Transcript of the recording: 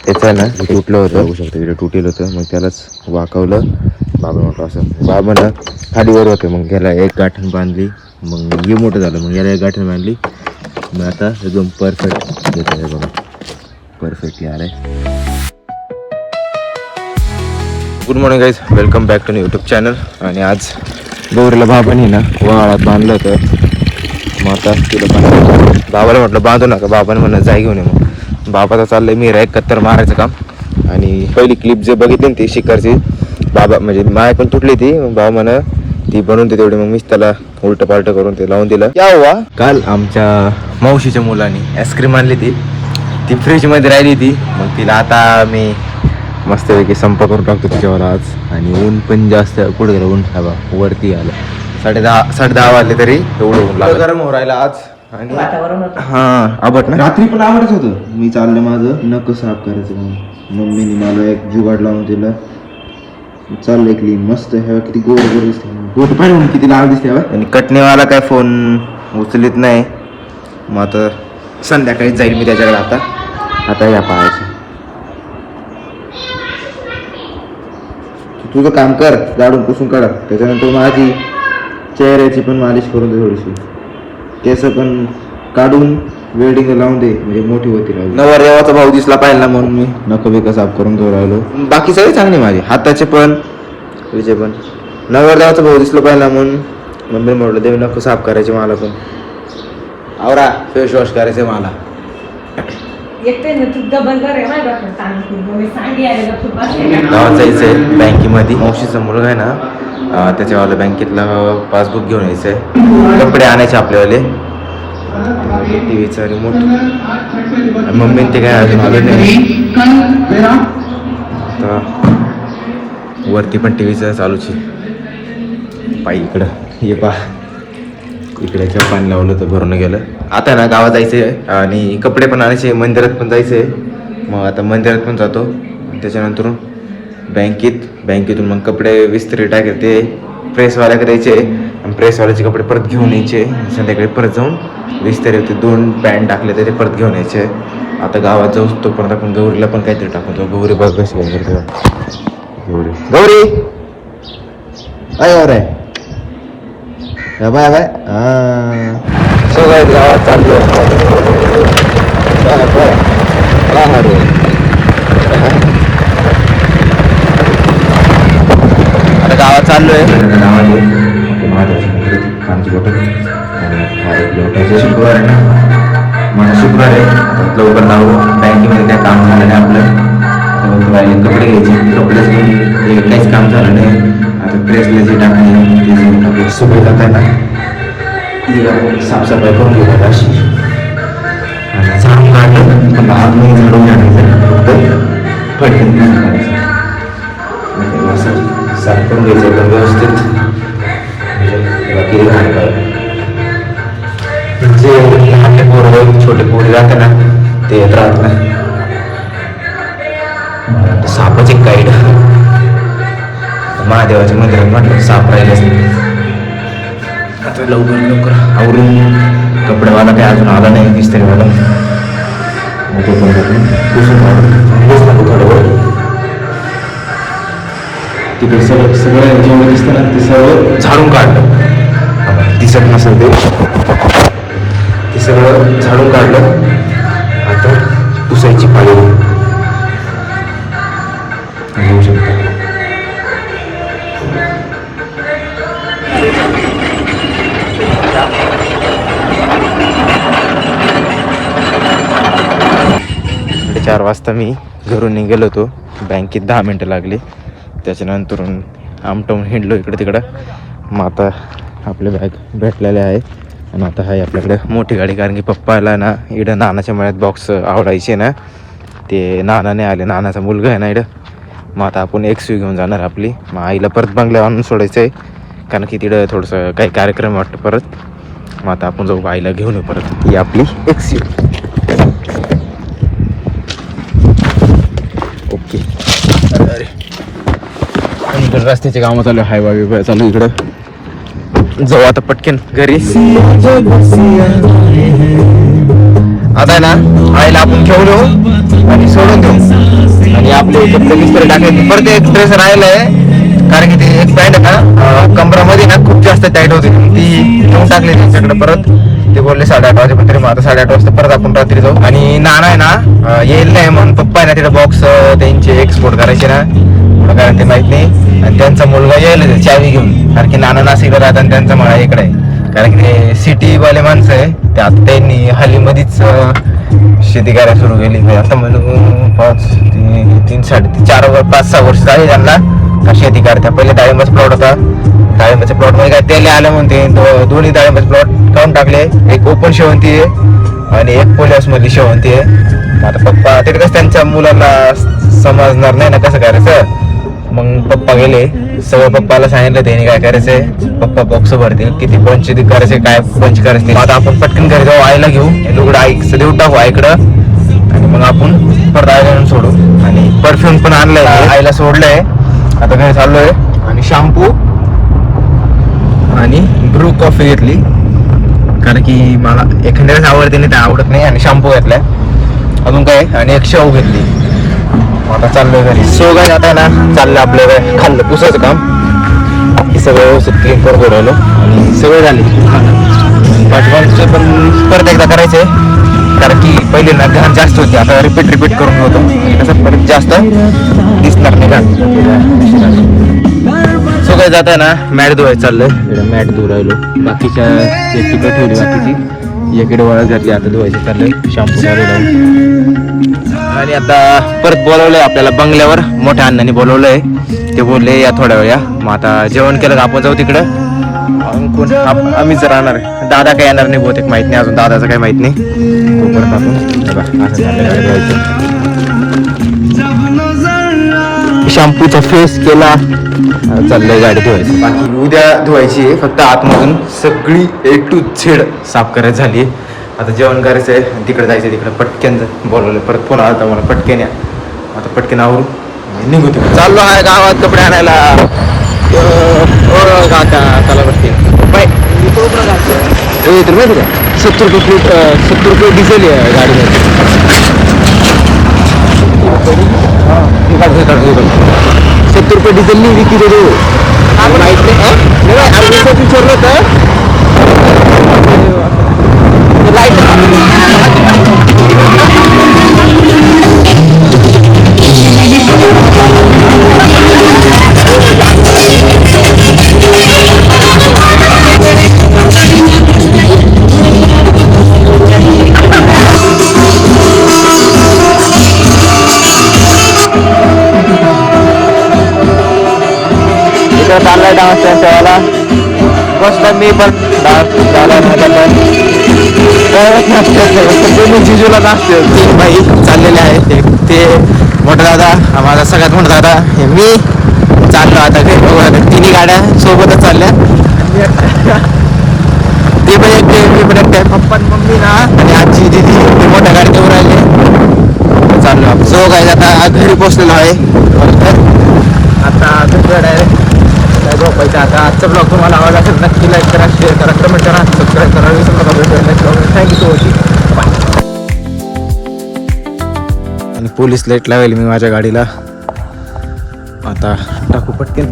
त्याचं आहे ना तुटलं होतं, बघू शकतो इकडे तुटेल होतं. मग त्यालाच वाकवलं. बाबा म्हटलं असं, बाबानं खालीवर होते. मग त्याला एक गाठण बांधली. मग हे मोठं झालं. मग याला एक गाठण बांधली. मग आता एकदम परफेक्ट येत आहे बघा, परफेक्टली आलं आहे. Good morning guys, welcome back to YouTube channel. आणि आज गौरीला बाबांनी ना वाळात बांधलं होतं. मग आता तिला बाबाला म्हटलं बांधू नका, बाबाने म्हणलं जाय घेऊन ये. मग बाबाचं चाललंय मी एक कत्तर मारायचं काम. आणि पहिली क्लिप जे बघितली ना ती शिकारची, बाबा म्हणजे माय पण तुटली ती. मग बाबा म्हणा ती बनवून दे तेवढी. मग मीच त्याला उलटं पालटं करून ते लावून दिलं. क्या हुआ, काल आमच्या मावशीच्या मुलांनी आईस्क्रीम आणली ती फ्रीजमध्ये राहिली ती. मग तिला आता मी मस्तपैकी संप करून टाकतो तिच्यावर आज. आणि ऊन पण जास्त पुढे गेलं, ऊन हवा वरती आलं. 10:30 वाजले तरी एवढं ऊन लागलं, गरम हो राहिला आज. आणि हां आबट ना, रात्री पण आवडच होतं. मी चाललं माझं नक साफ करायचं. मग मम्मीने मला एक जुगाड लावून दिलं, चाललंय क्लीन मस्त. हे किती गोड गोड दिसते, गोड पाहिजे म्हणून किती लाल दिसते. आणि कटणीवाला काय फोन उचलीत नाही. मग आता संध्याकाळी जाईल मी त्याच्याकडे. आता या पाहायचं. तुझं काम कर, झाडून पुसून काढ. त्याच्यानंतर माझी चेहऱ्याची पण मालिश करून दे थोडीशी. केस पण काढून वेल्डिंग लावून दे, म्हणजे मोठी होती राहिली. नवरदेवाचा भाऊ दिसला पाहिजे ना, म्हणून मी नखं बिकं साफ करून घेऊन राहिलो. बाकी सगळे चांगले माझे, हाताचे पण तुझे पण. नवरदेवाचा भाऊ दिसला पाहिजे म्हणून मम्मी म्हटलं दे नखं साफ करायचे मला पण. आवरा फेस वॉश करायचे मला. गावात जायचंय बँकेमध्ये. मावशीचा मुलगा आहे ना, त्याच्यावाला बँकेतला पासबुक घेऊन यायचंय. कपडे आणायचे आपल्यावाले, टीव्हीचा रिमोट. मम्मी ते काय अजून आलं नाही. वरती पण टीव्हीचं चालूच आहे. पायी इकडं ये पा, इकडे पाणी लावलं तर भरून गेलं. आता ना गावात जायचंय आणि कपडे पण आणायचे, मंदिरात पण जायचंय. मग आता मंदिरात पण जातो. त्याच्यानंतर बँकेतून मग कपडे विस्त्री टाकायचे, ते प्रेसवाल्याकडे द्यायचे. आणि प्रेसवाल्याचे कपडे परत घेऊन यायचे. संध्याकाळी परत जाऊन विस्त्री होते, 2 पॅन्ट टाकले तर ते परत घेऊन यायचे. आता गावात जाऊ तोपर्यंत आपण गौरीला पण काहीतरी टाकून जाऊ. गौरी बघ कशी काय करते. गौरी आहे बाय बाय. सगळं गावात चाललो. आता गावात चाललोय. गावामध्ये कामची बोट आणि हा एक लोटायचं शुक्रवार आहे ना, मला शुक्रवार आहे. लवकर लावू, बँकेमध्ये काय काम झालं नाही आपलं. कपडे घ्यायचे, कपडेच घेऊन काहीच काम झालं नाही. आता प्रेसला जे टाकले ते सुबह जात आहे ना, ती साफसफाई करून घेतात अशी. आणि झाडून काढलं पण आग नाही झाडून काढायचं, फक्त फटकन काढायचं. असं साफ करून घ्यायचं एकदम व्यवस्थित. बाकी घाण जे लहान पोरं छोटे पोरी राहते ना, ते येत राहत नाही. सापाचे गाईड महादेवाच्या मंदिरात म्हटलं साप राहिलेच नाही. आता लवकर आवरून, कपडेवाला काही अजून आला नाही, इस्त्रीवाला. तो पण पुसून थोडं तिकडे सगळं जेवढं दिसतं ना ते सगळं झाडून काढलं. दिसत नसेल ते सगळं झाडून काढलं. आता पुसायची पाळी घेऊ शकतो. चार वाजता मी घरून निघालो होतो. बँकेत 10 मिनटं लागली. त्याच्यानंतर आमटवून हिंडलो इकडे तिकडं. मग आता आपले बॅग भेटलेले आहे. आणि आता आहे आपल्याकडे मोठी गाडी, कारण की पप्पाला ना इकडं नानाच्या मळ्यात बॉक्स आवडायचे ना, ते नानाने आले. नानाचा मुलगा आहे ना इकडं. मग आता आपण XUV घेऊन जाणार आपली. मग आईला परत बंगल्यावर आणून सोडायचं आहे, कारण की तिकडं थोडंसं काही कार्यक्रम वाटतं परत. मग आता आपण जाऊ आईला घेऊन येऊ परत. ही आपली XUV. ओके. अरे आणि इकडं रस्त्याचे कामं चालू, हायवा बिवा चालू इकडं. जाऊ आता पटकन घरी. आता आहे ना आईला आपण घेऊन येऊ आणि सोडून देऊ आणि आपले कपडे मिस्त्री टाकायचे. परत एक ड्रेस राहिलाय कारण की ते एक पॅन्ट आहे ना कमरामध्ये ना खूप जास्त टाईट होती, ती घेऊन टाकली त्यांच्याकडे. परत ते बोलले 8:30 वाजेपर्यंत, तरी मग आता 8:30 वाजता परत आपण रात्री जाऊ. आणि नाना आहे ना येईल नाही म्हणून पप्पा आहे ना तिथे बॉक्स त्यांचे एक्सपोर्ट करायचे ना, पुढं काय ते माहित नाही. आणि त्यांचा मुलगा येईल चावी घेऊन, कारण की नाना नाशिकला राहतात आणि त्यांचा मळा इकडे आहे. कारण की ते सिटीवाले माणसं आहे ते. आता त्यांनी हल्लीमध्येच शेती करायला सुरू केली. आता म्हणून 3, 4, 5-6 वर्ष झाली त्यांना शेती करता. पहिले डाळिंबाचा प्लॉट होता, डाळिंबाच्या प्लॉट मध्ये काय तेल आलं म्हणते, दोन्ही डाळिंबाचे प्लॉट काढून टाकले. एक ओपन शेवंती आहे आणि एक पोलिओस मधली शेवंती आहे. आता पप्पा तिथे कसं त्यांच्या मुलाला समजणार नाही ना कसं करायचं, मग पप्पा गेले. सगळं पप्पाला सांगितलं त्यांनी काय करायचंय. पप्पा बॉक्स भरतील, किती पंच करायचे, काय पंच करायचे. आता आपण पटकन घरी जाऊ, आईला घेऊ, लुगडं आईचं देऊ टाकू आईकडं आणि मग आपण परत आईला सोडू. आणि परफ्यूम पण आणलंय, आईला सोडलंय. आता घरी चाललोय आणि शॅम्पू आणि ब्रू कॉफी घेतली कारण की मला एखाद्याच आवडते नाही, ते आवडत नाही. आणि शॅम्पू घेतलाय अजून काय, आणि एक शेव घेतली. आता चाललोय घरी. सो काय आता ना चाललं आपलं काय खाल्लं पुसायचं काम, हे सगळं व्यवस्थित क्लीन करून राहिलो आणि सगळं झाले. पाठवायचे पण परत एकदा करायचंय कारण की पहिले ना घाण जास्त होती, आता रिपीट करून होतो कसं परत जास्त दिसणार नाही घाण. सो काय जात आहे ना मॅट धुवायचं चाललंय, मॅट धुवू राहिलो. बाकीच्या एक तिकडे ठेवली, बाकीची इकडे वळत घातली. आता धुवायचं चाललंय शॅम्पू लावून. आणि आता परत बोलवलंय आपल्याला बंगल्यावर, मोठ्या अण्णांनी बोलवलंय. ते बोलले या थोड्या वेळ या. मग आता जेवण केलं का आपण जाऊ तिकडं. कोण आम्हीच राहणार आहे, दादा काय येणार नाही बहुतेक, माहित नाही अजून, दादाचं काही माहित नाही. परत आपण शॅम्पूचा फेस केला, चाललंय गाडी धुवायची. बाकी उद्या धुवायची आहे, फक्त आतमधून सगळी A to Z साफ करायची झाली. आता जेवण करायचं आहे, तिकडे जायचं, तिकडे पटकन बोलवलं. परत फोन आला मला पटकन या. आता पटकन आवरू निघू. तिकडे चाललो आहे गावात कपडे आणायला. त्याला पटकन बाय. तर माहिती का 70 रुपये डिझेल आहे गाडीमध्ये. 70 रुपये डिझेल नाही विकी देऊ माहित नाही. विचारलं होतं चाललाय डान्स त्यांच्यावाला. बसला मी पण डान्स जिजूला नाचते. 3 बाई चाललेले आहेत. ते मोठा दादा, माझा सगळ्यात मोठा दादा, हे मी चाललो आता काही. 3 गाड्या सोबतच चालल्या. ते पण एक मी पण एकटे, पप्पा मम्मी ना आणि आजी दिदी ते मोठ्या गाडीत येऊन राहिले. चाललो सो काय आता घरी पोचलेलो आहे. आता दुसऱ्या डायरेक्ट काय झोपायचं. आता आजचा ब्लॉग तुम्हाला आवडला असेल नक्की लाईक करा, शेअर करा, कमेंट करा, सबस्क्राईब करा. विसरू नका. भेटूया थँक्यू सो मच. आणि पोलीस लाईट लावेल मी माझ्या गाडीला. आता टाकू पटकन.